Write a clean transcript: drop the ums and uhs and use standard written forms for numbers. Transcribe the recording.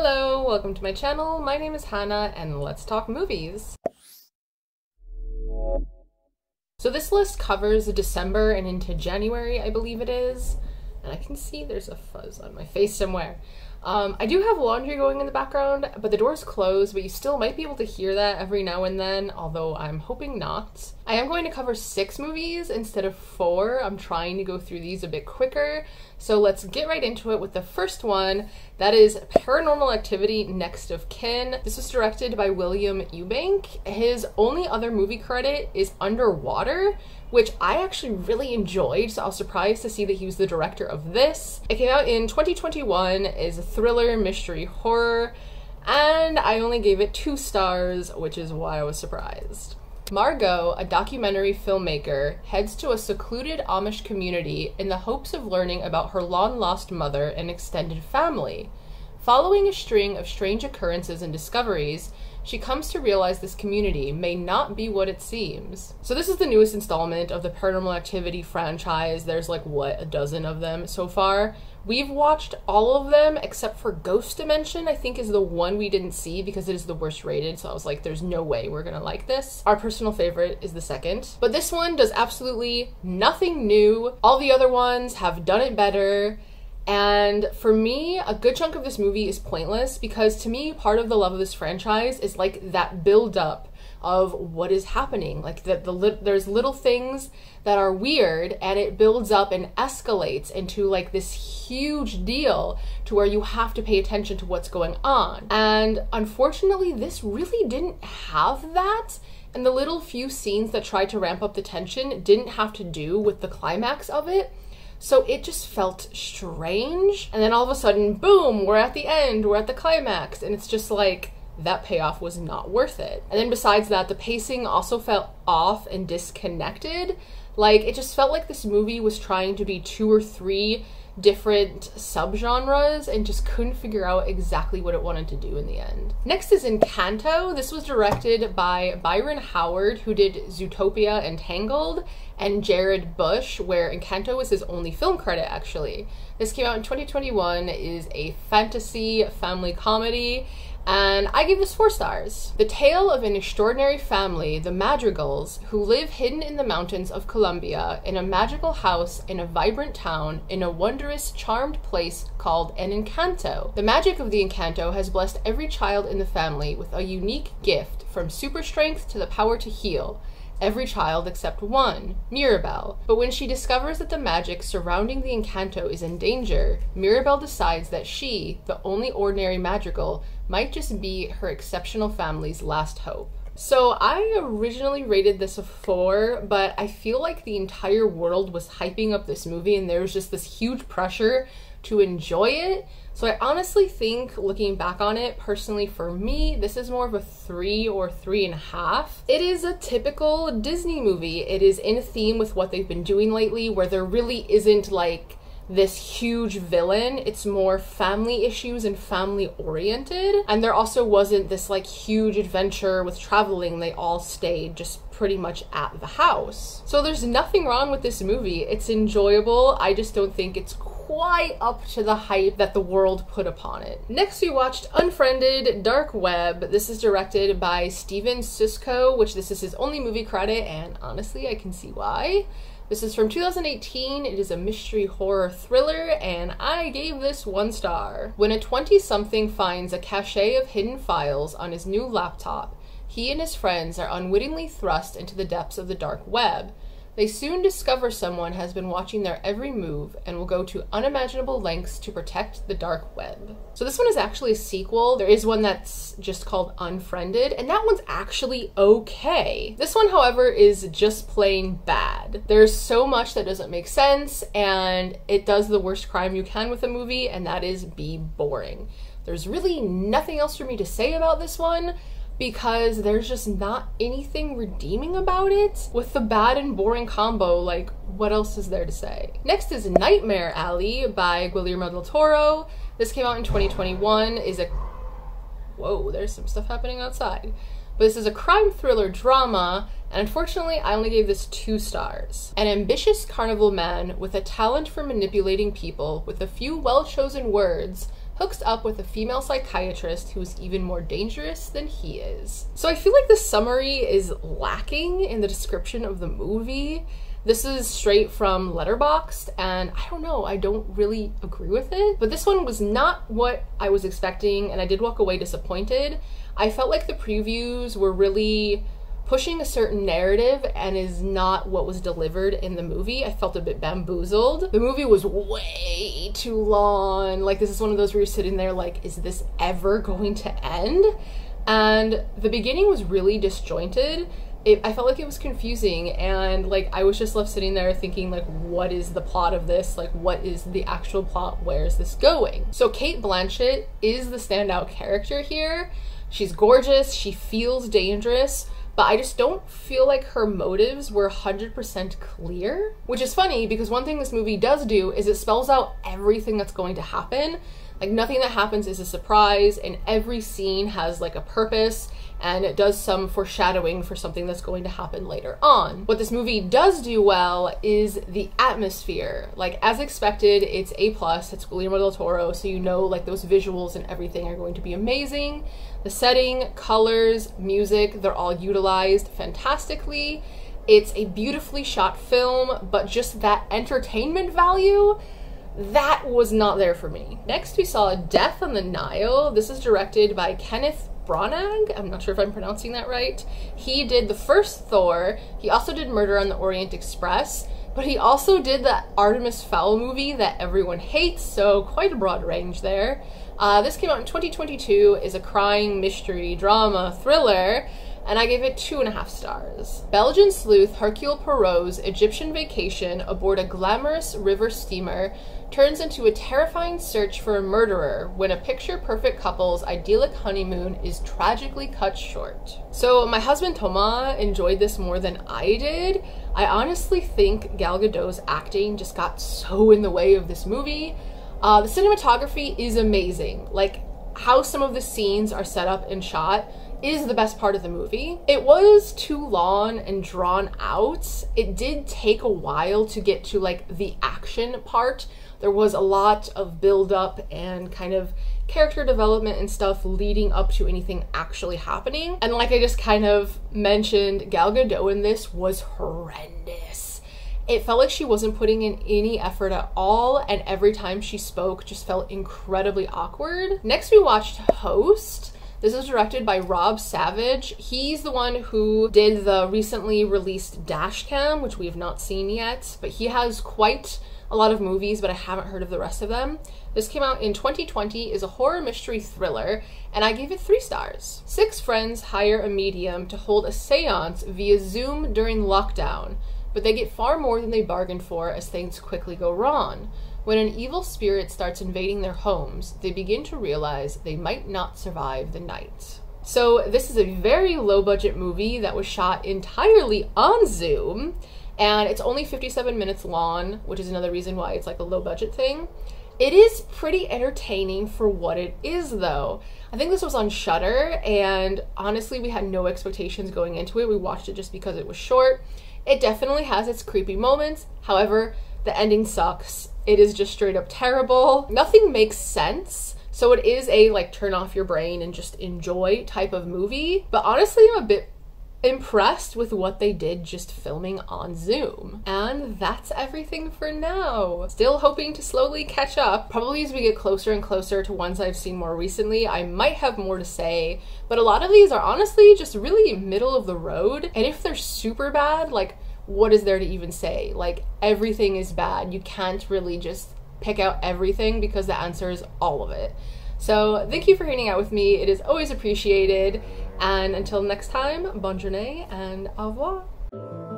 Hello, welcome to my channel. My name is Hannah and let's talk movies. So this list covers December and into January, I believe it is. And I can see there's a fuzz on my face somewhere. I do have laundry going in the background, but the door's closed, but you still might be able to hear that every now and then, although I'm hoping not. I am going to cover 6 movies instead of 4. I'm trying to go through these a bit quicker. So let's get right into it with the first one. That is Paranormal Activity: Next of Kin. This was directed by William Eubank. His only other movie credit is Underwater, which I actually really enjoyed, so I was surprised to see that he was the director of this. It came out in 2021, is a thriller, mystery, horror, and I only gave it 2 stars, which is why I was surprised. Margot, a documentary filmmaker, heads to a secluded Amish community in the hopes of learning about her long-lost mother and extended family. Following a string of strange occurrences and discoveries, she comes to realize this community may not be what it seems. So this is the newest installment of the Paranormal Activity franchise. There's like, what, a dozen of them so far? We've watched all of them except for Ghost Dimension, I think is the one we didn't see because it is the worst rated, so I was like, there's no way we're gonna like this. Our personal favorite is the second. But this one does absolutely nothing new. All the other ones have done it better. And for me, a good chunk of this movie is pointless because to me, part of the love of this franchise is like that build up of what is happening. Like there's little things that are weird and it builds up and escalates into like this huge deal to where you have to pay attention to what's going on. And unfortunately, this really didn't have that. And the little few scenes that tried to ramp up the tension didn't have to do with the climax of it. So it just felt strange. And then all of a sudden, boom, we're at the end, we're at the climax. And it's just like, that payoff was not worth it. And then besides that, the pacing also felt off and disconnected. Like, it just felt like this movie was trying to be 2 or 3 different subgenres and just couldn't figure out exactly what it wanted to do in the end. Next is Encanto. This was directed by Byron Howard, who did Zootopia and Tangled, and Jared Bush, where Encanto was his only film credit, actually. This came out in 2021, is a fantasy family comedy, and I gave this 4 stars. The tale of an extraordinary family, the Madrigals, who live hidden in the mountains of Colombia in a magical house in a vibrant town in a wondrous, charmed place called an Encanto. The magic of the Encanto has blessed every child in the family with a unique gift, from super strength to the power to heal. Every child except one, Mirabelle. But when she discovers that the magic surrounding the Encanto is in danger, Mirabelle decides that she, the only ordinary Madrigal, might just be her exceptional family's last hope. So I originally rated this a 4, but I feel like the entire world was hyping up this movie and there was just this huge pressure to enjoy it. So I honestly think, looking back on it, personally for me, this is more of a 3 or 3.5. It is a typical Disney movie. It is in theme with what they've been doing lately, where there really isn't like this huge villain. It's more family issues and family oriented. And there also wasn't this like huge adventure with traveling. They all stayed just pretty much at the house. So there's nothing wrong with this movie. It's enjoyable. I just don't think it's quite up to the hype that the world put upon it. Next, we watched Unfriended: Dark Web. This is directed by Steven Susko, which this is his only movie credit, and honestly, I can see why. This is from 2018. It is a mystery horror thriller, and I gave this 1 star. When a 20-something finds a cache of hidden files on his new laptop, he and his friends are unwittingly thrust into the depths of the dark web. They soon discover someone has been watching their every move and will go to unimaginable lengths to protect the dark web. So this one is actually a sequel. There is one that's just called Unfriended, and that one's actually okay. This one, however, is just plain bad. There's so much that doesn't make sense, and it does the worst crime you can with a movie, and that is be boring. There's really nothing else for me to say about this one, because there's just not anything redeeming about it. With the bad and boring combo, like, what else is there to say? Next is Nightmare Alley by Guillermo del Toro. This came out in 2021, whoa, there's some stuff happening outside. But this is a crime thriller drama, and unfortunately, I only gave this 2 stars. An ambitious carnival man with a talent for manipulating people with a few well-chosen words hooks up with a female psychiatrist who is even more dangerous than he is. So I feel like the summary is lacking in the description of the movie. This is straight from Letterboxd, and I don't know, I don't really agree with it. But this one was not what I was expecting, and I did walk away disappointed. I felt like the previews were really pushing a certain narrative and is not what was delivered in the movie. I felt a bit bamboozled. The movie was way too long. Like, this is one of those where you're sitting there like, is this ever going to end? And the beginning was really disjointed. I felt like it was confusing, and like I was just left sitting there thinking like, what is the plot of this? Like, what is the actual plot? Where is this going? So Cate Blanchett is the standout character here. She's gorgeous, she feels dangerous, but I just don't feel like her motives were 100% clear, which is funny because one thing this movie does do is it spells out everything that's going to happen. Like, nothing that happens is a surprise, and every scene has like a purpose, and it does some foreshadowing for something that's going to happen later on. What this movie does do well is the atmosphere. Like, as expected, it's A+, it's Guillermo del Toro, so you know like those visuals and everything are going to be amazing. The setting, colors, music, they're all utilized fantastically. It's a beautifully shot film, but just that entertainment value, that was not there for me. Next, we saw Death on the Nile. This is directed by Kenneth Branagh. I'm not sure if I'm pronouncing that right. He did the first Thor. He also did Murder on the Orient Express, but he also did the Artemis Fowl movie that everyone hates, so quite a broad range there. This came out in 2022, is a crime, mystery, drama, thriller, and I gave it 2.5 stars. Belgian sleuth Hercule Poirot's Egyptian vacation aboard a glamorous river steamer turns into a terrifying search for a murderer when a picture-perfect couple's idyllic honeymoon is tragically cut short. So my husband Thomas enjoyed this more than I did. I honestly think Gal Gadot's acting just got so in the way of this movie. The cinematography is amazing. Like, how some of the scenes are set up and shot is the best part of the movie. It was too long and drawn out. It did take a while to get to like the action part. There was a lot of build-up and kind of character development and stuff leading up to anything actually happening. And like I just kind of mentioned, Gal Gadot in this was horrendous. It felt like she wasn't putting in any effort at all, and every time she spoke just felt incredibly awkward. Next, we watched Host. This is directed by Rob Savage. He's the one who did the recently released Dashcam, which we have not seen yet, but he has quite a lot of movies, but I haven't heard of the rest of them. This came out in 2020, is a horror mystery thriller, and I gave it 3 stars. 6 friends hire a medium to hold a seance via Zoom during lockdown, but they get far more than they bargained for as things quickly go wrong. When an evil spirit starts invading their homes, they begin to realize they might not survive the night. So this is a very low-budget movie that was shot entirely on Zoom, and it's only 57 minutes long, which is another reason why it's like a low-budget thing. It is pretty entertaining for what it is, though. I think this was on Shudder, and honestly, we had no expectations going into it. We watched it just because it was short. It definitely has its creepy moments. However, the ending sucks. It is just straight up terrible. Nothing makes sense. So it is a like turn off your brain and just enjoy type of movie. But honestly, I'm a bit impressed with what they did just filming on Zoom. And that's everything for now. Still hoping to slowly catch up. Probably as we get closer and closer to ones I've seen more recently, I might have more to say. But a lot of these are honestly just really middle of the road. And if they're super bad, like, what is there to even say? Like, everything is bad. You can't really just pick out everything because the answer is all of it. So thank you for hanging out with me. It is always appreciated. And until next time, bonne journée and au revoir.